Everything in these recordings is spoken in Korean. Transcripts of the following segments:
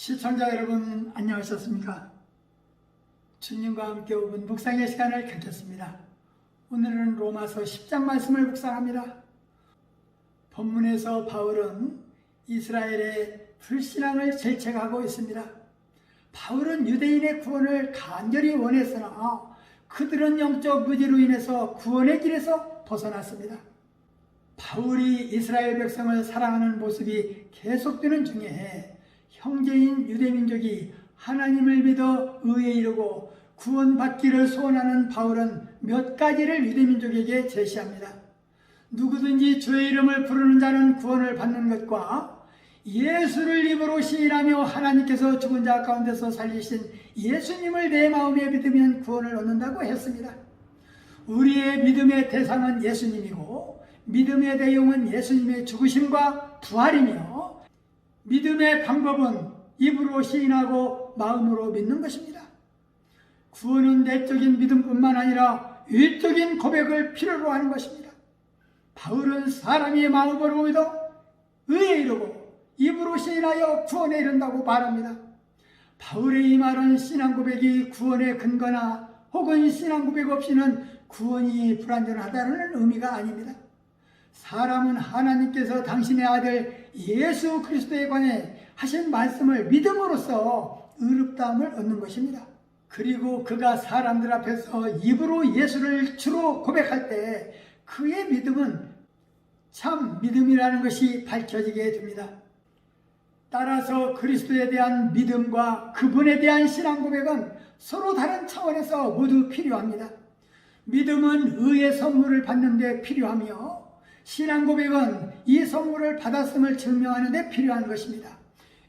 시청자 여러분 안녕하셨습니까? 주님과 함께 5분 묵상의 시간을 갖겠습니다. 오늘은 로마서 10장 말씀을 묵상합니다. 본문에서 바울은 이스라엘의 불신앙을 질책하고 있습니다. 바울은 유대인의 구원을 간절히 원했으나 그들은 영적 무지로 인해서 구원의 길에서 벗어났습니다. 바울이 이스라엘 백성을 사랑하는 모습이 계속되는 중에 형제인 유대민족이 하나님을 믿어 의에 이르고 구원받기를 소원하는 바울은 몇 가지를 유대민족에게 제시합니다. 누구든지 주의 이름을 부르는 자는 구원을 받는 것과 예수를 입으로 시인하며 하나님께서 죽은 자 가운데서 살리신 예수님을 내 마음에 믿으면 구원을 얻는다고 했습니다. 우리의 믿음의 대상은 예수님이고 믿음의 내용은 예수님의 죽으심과 부활이며 믿음의 방법은 입으로 시인하고 마음으로 믿는 것입니다. 구원은 내적인 믿음뿐만 아니라 외적인 고백을 필요로 하는 것입니다. 바울은 사람이 마음으로 믿어 의에 이르고 입으로 시인하여 구원에 이른다고 말합니다. 바울의 이 말은 신앙 고백이 구원의 근거나 혹은 신앙 고백 없이는 구원이 불완전하다는 의미가 아닙니다. 사람은 하나님께서 당신의 아들 예수 그리스도에 관해 하신 말씀을 믿음으로써 의롭다함을 얻는 것입니다. 그리고 그가 사람들 앞에서 입으로 예수를 주로 고백할 때 그의 믿음은 참 믿음이라는 것이 밝혀지게 됩니다. 따라서 그리스도에 대한 믿음과 그분에 대한 신앙 고백은 서로 다른 차원에서 모두 필요합니다. 믿음은 의의 선물을 받는 데 필요하며 신앙 고백은 이 선물을 받았음을 증명하는 데 필요한 것입니다.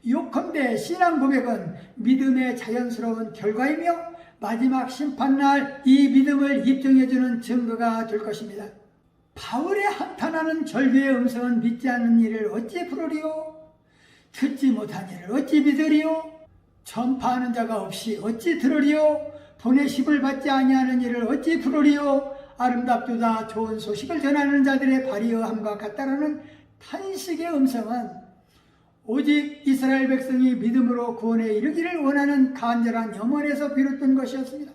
요컨대 신앙 고백은 믿음의 자연스러운 결과이며 마지막 심판날 이 믿음을 입증해주는 증거가 될 것입니다. 바울의 한탄하는 절규의 음성은 믿지 않는 이를 어찌 부르리요? 듣지 못한 이를 어찌 믿으리요? 전파하는 자가 없이 어찌 들으리요? 보내심을 받지 아니하는 이를 어찌 부르리요? 아름답도다 좋은 소식을 전하는 자들의 발이여함과 같다라는 탄식의 음성은 오직 이스라엘 백성이 믿음으로 구원에 이르기를 원하는 간절한 염원에서 비롯된 것이었습니다.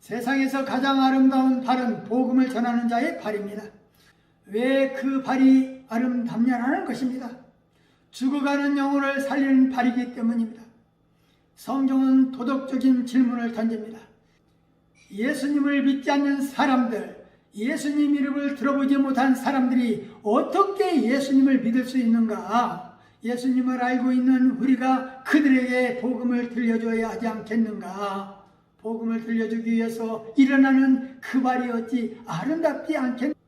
세상에서 가장 아름다운 발은 복음을 전하는 자의 발입니다. 왜 그 발이 아름답냐는 것입니다. 죽어가는 영혼을 살리는 발이기 때문입니다. 성경은 도덕적인 질문을 던집니다. 예수님을 믿지 않는 사람들, 예수님 이름을 들어보지 못한 사람들이 어떻게 예수님을 믿을 수 있는가? 예수님을 알고 있는 우리가 그들에게 복음을 들려줘야 하지 않겠는가? 복음을 들려주기 위해서 일어나는 그 발이 어찌 아름답지 않겠는가?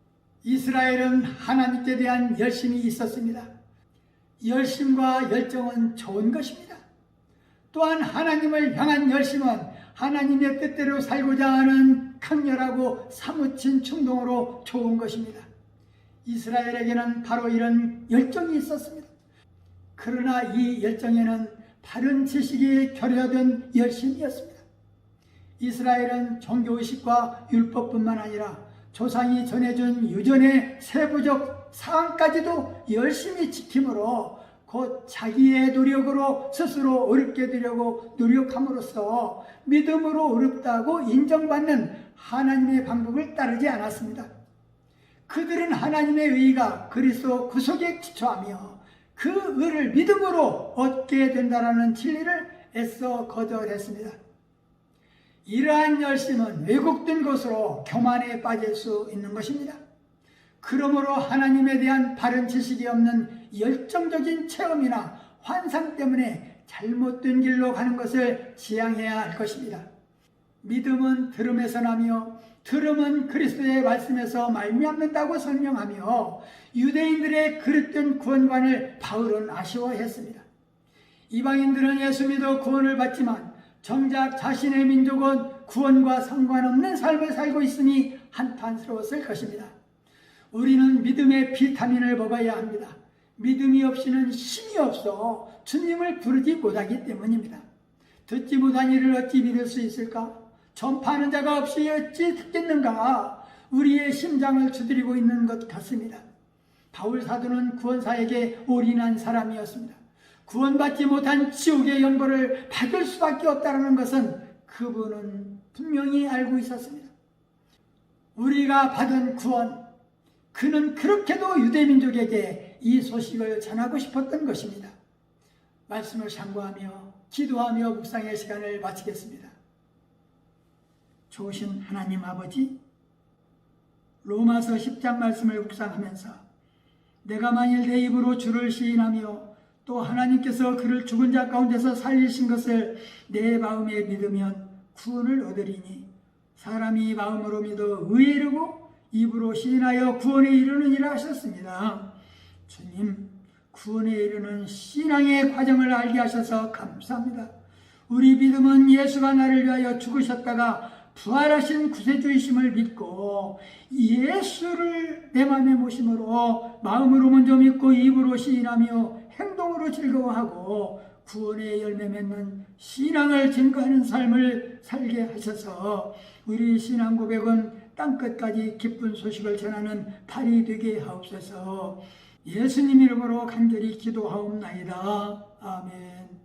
이스라엘은 하나님께 대한 열심이 있었습니다. 열심과 열정은 좋은 것입니다. 또한 하나님을 향한 열심은 하나님의 뜻대로 살고자 하는 강렬하고 사무친 충동으로 좋은 것입니다. 이스라엘에게는 바로 이런 열정이 있었습니다. 그러나 이 열정에는 바른 지식이 결여된 열심이었습니다. 이스라엘은 종교의식과 율법뿐만 아니라 조상이 전해준 유전의 세부적 사항까지도 열심히 지킴으로 곧 자기의 노력으로 스스로 어렵게 되려고 노력함으로써 믿음으로 어렵다고 인정받는 하나님의 방법을 따르지 않았습니다. 그들은 하나님의 의가 그리스도 구속에 기초하며 그 의를 믿음으로 얻게 된다는 진리를 애써 거절했습니다. 이러한 열심은 왜곡된 것으로 교만에 빠질 수 있는 것입니다. 그러므로 하나님에 대한 바른 지식이 없는 열정적인 체험이나 환상 때문에 잘못된 길로 가는 것을 지양해야 할 것입니다. 믿음은 들음에서 나며 들음은 그리스도의 말씀에서 말미암는다고 설명하며 유대인들의 그릇된 구원관을 바울은 아쉬워했습니다. 이방인들은 예수 믿어 구원을 받지만 정작 자신의 민족은 구원과 상관없는 삶을 살고 있으니 한탄스러웠을 것입니다. 우리는 믿음의 비타민을 먹어야 합니다. 믿음이 없이는 힘이 없어 주님을 부르지 못하기 때문입니다. 듣지 못한 이를 어찌 믿을 수 있을까? 전파하는 자가 없이 어찌 듣겠는가? 우리의 심장을 두드리고 있는 것 같습니다. 바울 사도는 구원사에게 올인한 사람이었습니다. 구원받지 못한 지옥의 연고를 받을 수밖에 없다는 것은 그분은 분명히 알고 있었습니다. 우리가 받은 구원, 그는 그렇게도 유대민족에게 이 소식을 전하고 싶었던 것입니다. 말씀을 참고하며 기도하며 묵상의 시간을 마치겠습니다. 좋으신 하나님 아버지, 로마서 10장 말씀을 묵상하면서 내가 만일 내 입으로 주를 시인하며 또 하나님께서 그를 죽은 자 가운데서 살리신 것을 내 마음에 믿으면 구원을 얻으리니 사람이 마음으로 믿어 의에 이르고 입으로 시인하여 구원에 이르느니라 하셨습니다. 주님, 구원에 이르는 신앙의 과정을 알게 하셔서 감사합니다. 우리 믿음은 예수가 나를 위하여 죽으셨다가 부활하신 구세주이심을 믿고 예수를 내 마음에 모심으로 마음으로 먼저 믿고 입으로 시인하며 행동으로 즐거워하고 구원의 열매 맺는 신앙을 증거하는 삶을 살게 하셔서 우리 신앙 고백은 땅끝까지 기쁜 소식을 전하는 발이 되게 하옵소서. 예수님 이름으로 간절히 기도하옵나이다. 아멘.